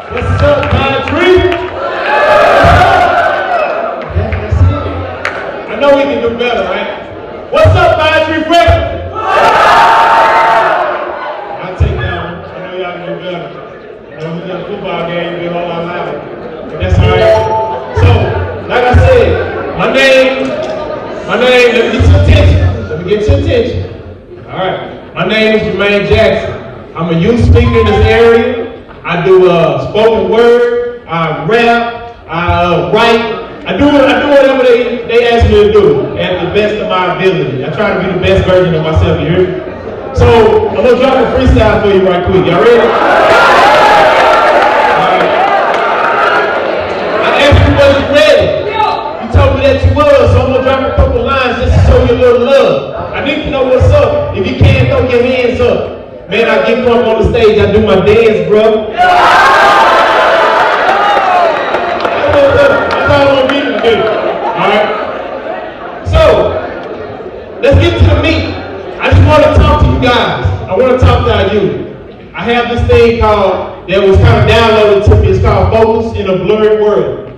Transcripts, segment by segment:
What's up, country? That's it. I know we can do better, right? What's up, country friends? I'll take that one. I know y'all can do better. I know we got a football game, be a whole lot louder. But that's all right. So, like I said, my name, let me get your attention. Let me get your attention. All right. My name is Jermaine Jackson. I'm a youth speaker in this area. I do spoken word, I rap, I write. I do whatever they ask me to do at the best of my ability. I try to be the best version of myself, you hear me? So I'm gonna drop a freestyle for you right quick. Y'all ready? Alright. I asked you was you ready. You told me that you was, so I'm gonna drop a couple lines just to show you a little love. I need to know what's up. If you can, throw your hands up. Man, I get drunk on the stage, I do my dance, bro. That's all I want you to do. Alright? So, let's get to the meat. I just want to talk to you guys. I want to talk to our youth. I have this thing that was kind of downloaded to me. It's called Focus in a Blurry World.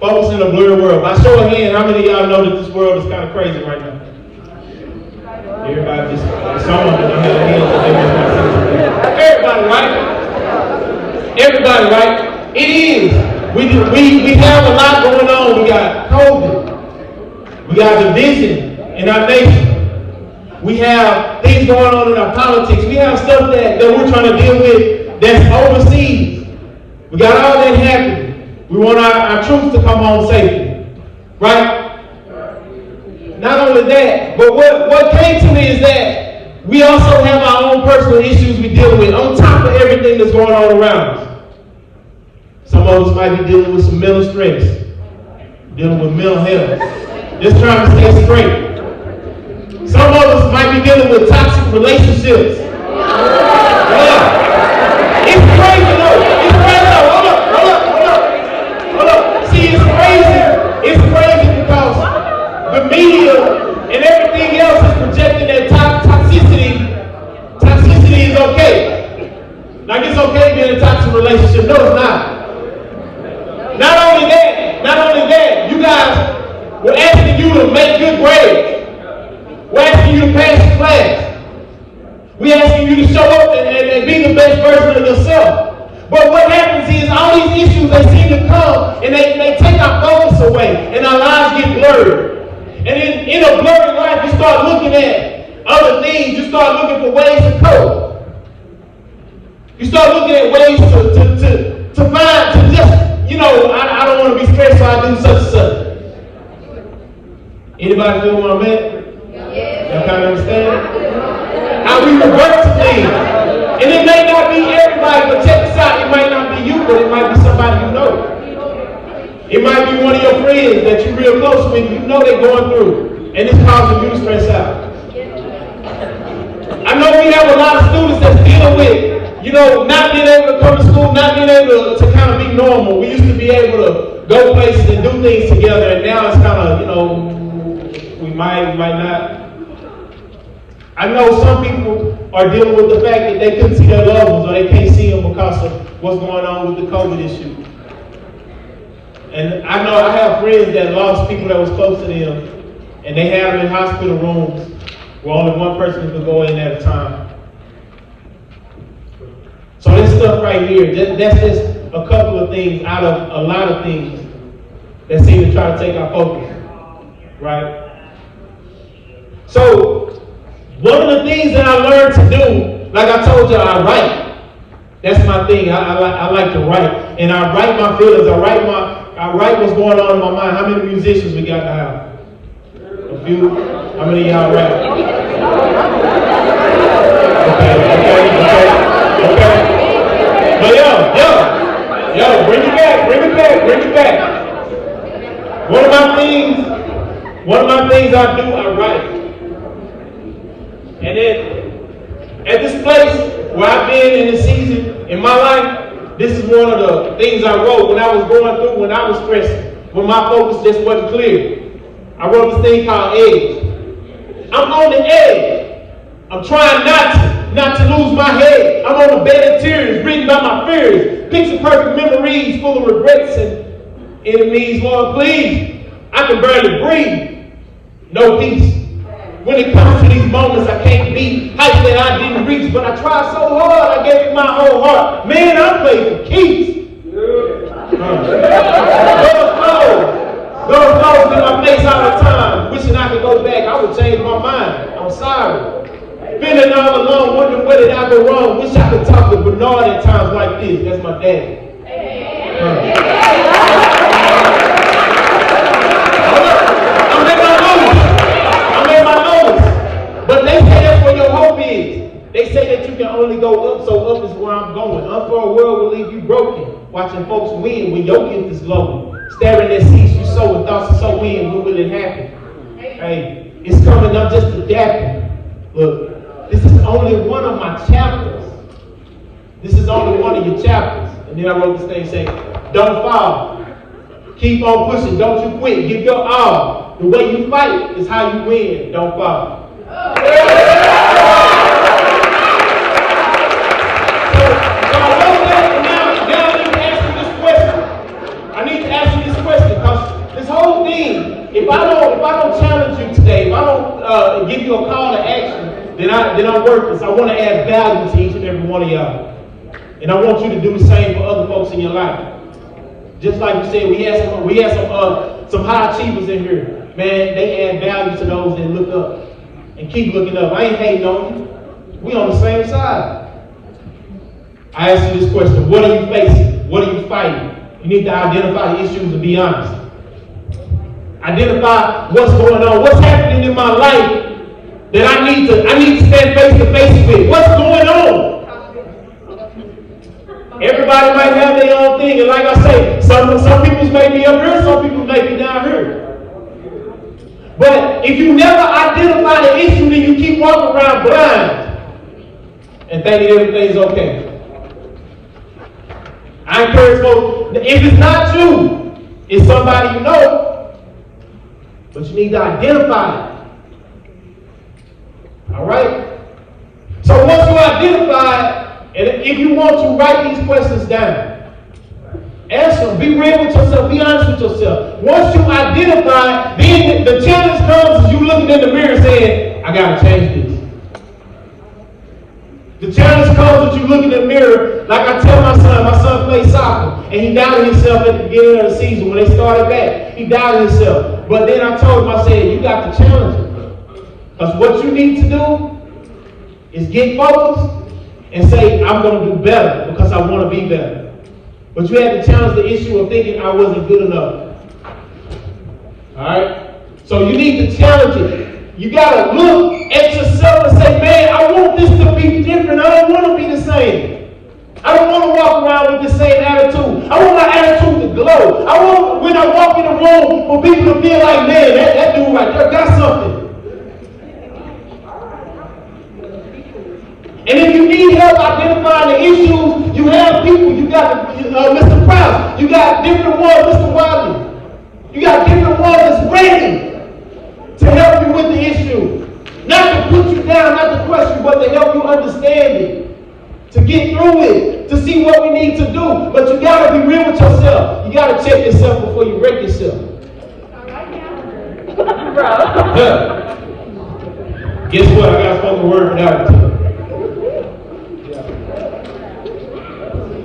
Focus in a Blurry World. By show of hands, how many of y'all know that this world is kind of crazy right now? Everybody just, some of them don't have hands. Everybody, right? Everybody, right? It is. We have a lot going on. We got COVID. We got division in our nation. We have things going on in our politics. We have stuff that we're trying to deal with that's overseas. We got all that happening. We want our troops to come home safely. Right? Not only that, but what came to me is that we also have our own personal issues we deal with on top of everything that's going on around us. Some of us might be dealing with some mental stress, dealing with mental health, just trying to stay straight. Some of us might be dealing with toxic relationships. Yeah. It's crazy though. It's crazy though. Hold up. See, it's crazy. It's crazy because the media and everything else is projecting that toxicity is okay. Like it's okay to be in a toxic relationship. No, it's not. Not only that, you guys, we're asking you to make good grades. We're asking you to pass the class. We're asking you to show up and be the best version of yourself. But what happens is all these issues, they seem to come and they take our focus away and our lives get blurred. And in a blurry life, you start looking at other things. You start looking for ways to cope. You start looking at ways to find, to just, I don't want to be stressed, so I do such and such. Anybody feel what I'm at? Y'all kind of understand? How we revert to things. And it may not be everybody, but check this out. It might not be you, but it might be somebody you know. It might be one of your friends that you're real close with. You know they're going through. And it's causing you to stress out. I know we have a lot of students that's dealing with, not being able to come to school, not being able to kind of be normal. We used to be able to go places and do things together, and now it's kind of, we might not. I know some people are dealing with the fact that they couldn't see their loved ones or they can't see them because of what's going on with the COVID issue. And I know I have friends that lost people that was close to them, and they have them in hospital rooms where only one person could go in at a time. So this stuff right here, that's just a couple of things out of a lot of things that seem to try to take our focus, right? So one of the things that I learned to do, like I told you, I write. That's my thing. I like to write, and I write my feelings. I write what's going on in my mind. How many musicians we got in the house? A few. How many of y'all rap? Okay. But yo, bring it back. One of my things I do, I write. And then at this place where I've been in this season in my life, this is one of the things I wrote when I was going through, when I was stressed, when my focus just wasn't clear. I wrote this thing called Edge. I'm on the edge. I'm trying not to lose my head. I'm on a bed of tears, written by my fears. Picture perfect memory means full of regrets and enemies, Lord, please. I can barely breathe. No peace. When it comes to these moments, I can't beat heights that I didn't reach, but I tried so hard, I gave it my whole heart. Man, I played for keeps. Those blows in my face all the time. Wishing I could go back, I would change my mind. I'm sorry. Feeling all alone, wondering where did I go wrong. Wish I could talk to Bernard at times like this. That's my daddy. I'm in my nose. But they say that's where your hope is. They say that you can only go up, so up is where I'm going. Up for a world will leave you broken. Watching folks win when your gift is glowing. Staring at seats you sow and thoughts are so in, when will it happen? Hey, it's coming, I'm just adapting. Look, this is only one of my chapters. This is only one of your chapters. And then I wrote this thing saying, don't fall. Keep on pushing, don't you quit. Give your all. The way you fight is how you win. Don't fall. If I don't challenge you today, if I don't give you a call to action, then I'm worthless. I want to add value to each and every one of y'all. And I want you to do the same for other folks in your life. Just like you said, we had some high achievers in here. Man, they add value to those that look up. And keep looking up. I ain't hating on you. We on the same side. I ask you this question. What are you facing? What are you fighting? You need to identify the issues and be honest. Identify what's going on, what's happening in my life that I need to stand face to face with. What's going on? Everybody might have their own thing, and like I say, some people may be up here, some people may be down here. But if you never identify the issue, then you keep walking around blind and thinking everything's okay. I encourage folks, if it's not you, it's somebody you know. But you need to identify it. All right? So once you identify it, and if you want to, write these questions down. Answer them. Be real with yourself. Be honest with yourself. Once you identify it, then the challenge comes as you looking in the mirror saying, I got to change this. The challenge comes as you look in the mirror, like I tell my son plays soccer, and he doubted himself at the beginning of the season when they started back. He doubted himself. But then I told him, I said, you got to challenge him. Because what you need to do is get focused and say, I'm going to do better because I want to be better. But you have to challenge the issue of thinking I wasn't good enough. All right? So you need to challenge it. You got to look at yourself and say, man, I want this to be different. I don't want to be the same. I don't want to walk around with the same attitude. I want my attitude to glow. I want, when I walk in the room, for people to feel like, man, that dude right there got something. And if you need help identifying the issues, you have people. You got Mr. Prowse. You got different ones, Mr. Wiley. You got different ones that's ready to help you with the issue. Not to put you down, not to question, but to help you understand it. To get through it, to see what we need to do. But you gotta be real with yourself. You gotta check yourself before you wreck yourself. Guess what? I got spoken word for that one too.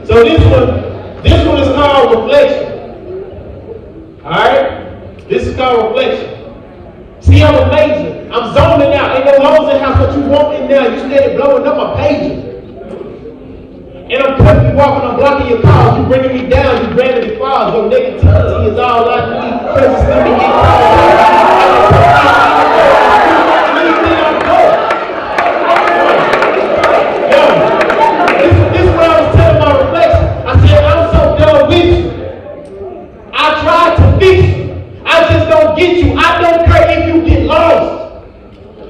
So this one is called reflection. Alright? This is called reflection. See, I'm amazing. I'm zoning out. Ain't no holes in the house, but you walk in there, you steady blowing up my pages. And I'm cutting you off and I'm blocking your calls. You bringing me down, you grabbing me falls. Your negativity is all I need. Presence let me get called. This is what I was telling my reflection. I said, I'm so done with you. I tried to fix you. I just don't get you. I don't care if you get lost.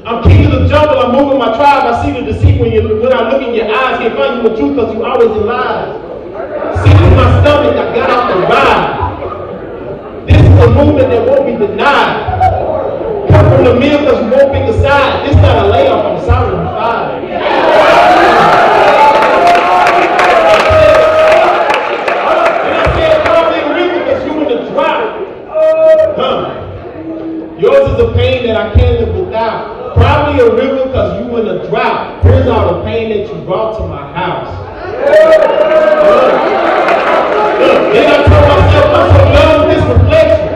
I'm king of the jungle. I'm moving my tribe. I see the deceit when I look in your eyes. Can't find you the truth because you always in lies. See, this is my stomach. I got off the ride. This is a movement that won't be denied. Come from the mill because you won't pick a side. This is not a layoff. I'm sorry. I'm fired. And I said, that I can't live without. Probably a river because you in a drought. Here's all the pain that you brought to my house. Look, then I told myself, I'm so done with this reflection.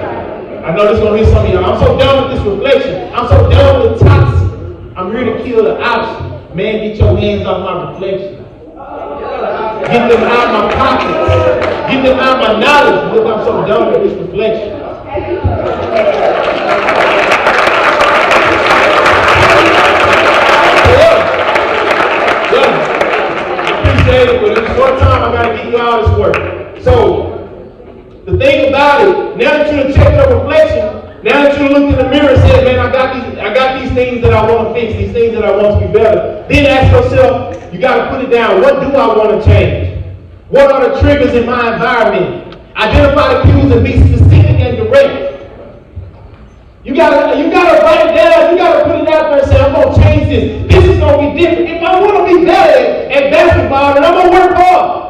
I know this is going to hit some of y'all. I'm so done with this reflection. I'm so done with toxic. I'm here to kill the option. Man, get your hands off my reflection. Get them out of my pockets. Get them out of my knowledge. Look, I'm so done with this reflection. But in a short time, I gotta get you all this work. So, the thing about it, now that you checked your reflection, now that you looked in the mirror and said, man, I got these things that I want to fix, these things that I want to be better. Then ask yourself, you gotta put it down. What do I want to change? What are the triggers in my environment? Identify the cues and be specific and direct. You gotta write it down. You gotta put it out there and say, I'm gonna change this. This is gonna be different. If I want to be better at basketball, then I'm gonna work hard.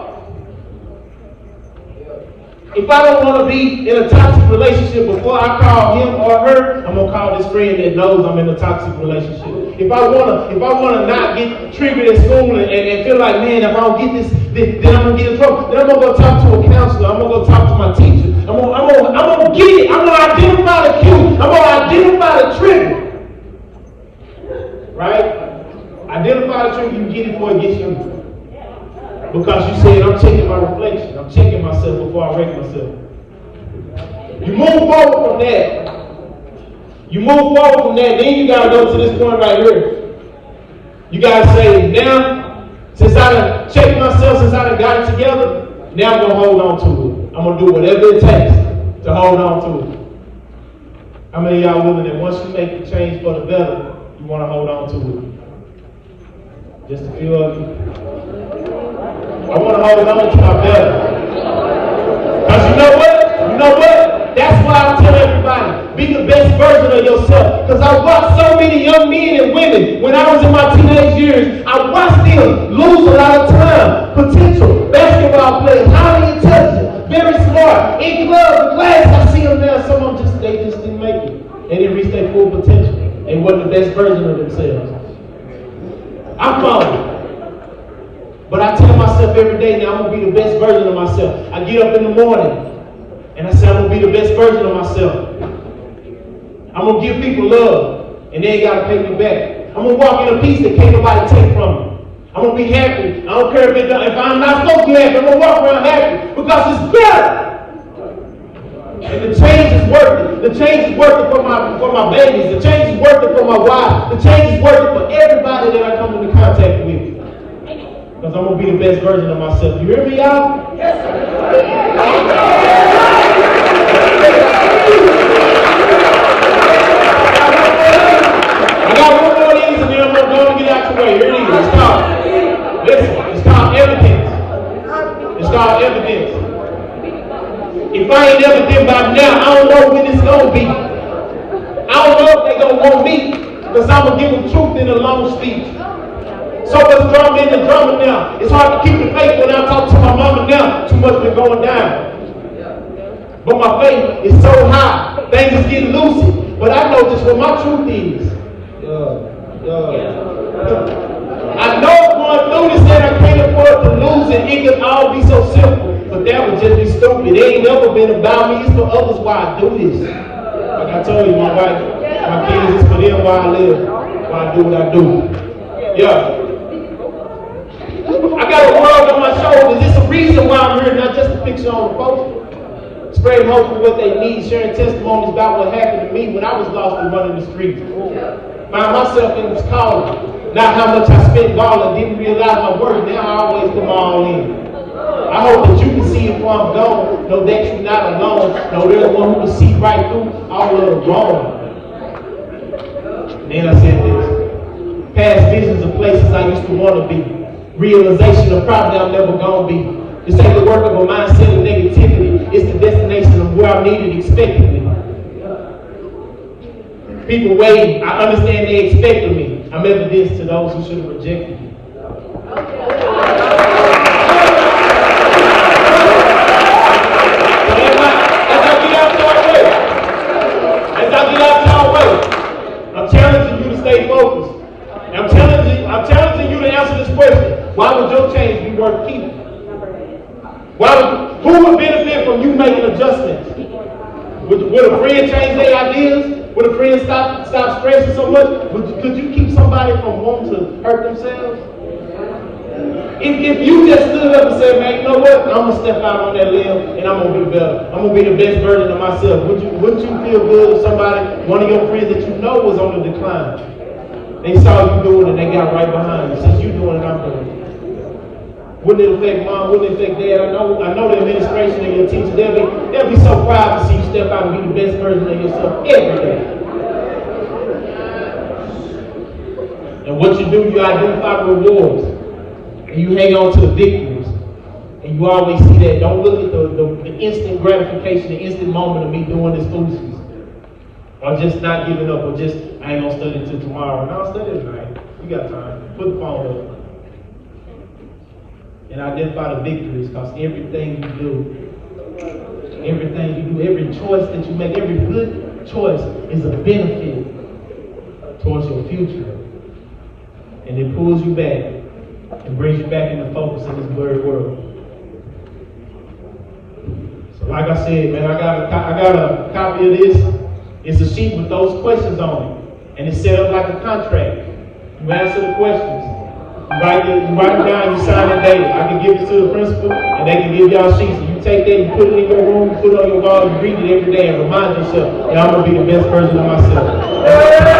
If I don't want to be in a toxic relationship, before I call him or her, I'm gonna call this friend that knows I'm in a toxic relationship. If I wanna not get triggered at school and feel like, man, if I don't get this, then I'm gonna get in trouble. Then I'm gonna go talk to a counselor. I'm gonna go talk to my teacher. I'm gonna get it. I'm gonna identify the cue. I'm gonna identify the trigger. Right? Identify the trigger. You get it before it gets you. Because you said, I'm checking my reflection. I'm checking myself before I wreck myself. You move forward from that. You move forward from that. Then you got to go to this point right here. You got to say, now, since I done checked myself, since I done got it together, now I'm going to hold on to it. I'm going to do whatever it takes to hold on to it. How many of y'all willing that once you make the change for the better, you want to hold on to it? Just a few of you. I want to hold on to my better. Because you know what? You know what? That's why I tell everybody, be the best version of yourself. Because I watched so many young men and women when I was in my teenage years. I watched them lose a lot of time. Potential basketball players, highly intelligent, very smart. In clubs, class, I see them now. Some of them they just didn't make it. They didn't reach their full potential. They weren't the best version of themselves. I'm following. But I tell myself every day now I'm going to be the best version of myself. I get up in the morning and I say I'm going to be the best version of myself. I'm going to give people love and they ain't got to pay me back. I'm going to walk in a peace that can't nobody take from me. I'm going to be happy. I don't care if I'm not supposed to be happy. I'm going to walk around happy because it's better. And the change is worth it. The change is worth it for my babies. The change is worth it for my wife. The change is worth it for everybody that I come into contact with. Because I'm going to be the best version of myself. You hear me, y'all? Yes, sir. I got one more of these and then I'm going to get out your way. Here it is. It's called evidence. It's called evidence. If I ain't evident by now, I don't know when it's going to be. I don't know if they're going to want me because I'm going to give them truth in a long speech. So much drama in the drama now. It's hard to keep the faith when I talk to my mama now. Too much been going down. But my faith is so high. Things is getting loose. But I know just what my truth is. I know going through this that I can't afford to lose it. It could all be so simple. But that would just be stupid. It ain't never been about me. It's for others why I do this. Like I told you, my wife, my kids, it's for them why I live. Why I do what I do. Yeah. I got a world on my shoulders. It's a reason why I'm here, not just a picture on the poster. Spreading hope for what they need, sharing testimonies about what happened to me when I was lost and running the streets. Found myself in this calling. Not how much I spent balling, didn't realize my worth. Now I always come all in. I hope that you can see it before I'm gone. Know that you're not alone. Know there's one who can see right through all of the wrong. And then I said this. Past visions of places I used to want to be. Realization of probably I'm never gonna be. This ain't the work of a mindset of negativity. It's the destination of where I'm needed expectedly. People waiting. I understand they expected me. I'm evidence to those who should have rejected me. As I get out your way. Who would benefit from you making adjustments? Would a friend change their ideas? Would a friend stop stressing so much? Could you keep somebody from wanting to hurt themselves? If you just stood up and said, man, you know what? I'm going to step out on that limb and I'm going to be better. I'm going to be the best version of myself. Wouldn't you feel good if somebody, one of your friends that you know was on the decline, they saw you doing it and they got right behind you. Since you doing it, I'm doing it. Wouldn't it affect mom? Wouldn't it affect dad? I know the administration and your teachers, they'll be so proud to see you step out and be the best version of yourself every day. And what you do, you identify the rewards. And you hang on to the victories. And you always see that. Don't look at the instant gratification, the instant moment of me doing this foolishness. Or just not giving up, or just, I ain't gonna study until tomorrow. No, study tonight. You got time. Put the phone up. And identify the victories, because everything you do, every choice that you make, every good choice is a benefit towards your future. And it pulls you back and brings you back into focus in this blurry world. So like I said, man, I got a copy of this. It's a sheet with those questions on it. And it's set up like a contract. You answer the questions. You write it down, you sign it daily. I can give it to the principal, and they can give y'all sheets. And you take that, you put it in your room, you put it on your wall, you read it every day, and remind yourself, yeah, I'm going to be the best version of myself.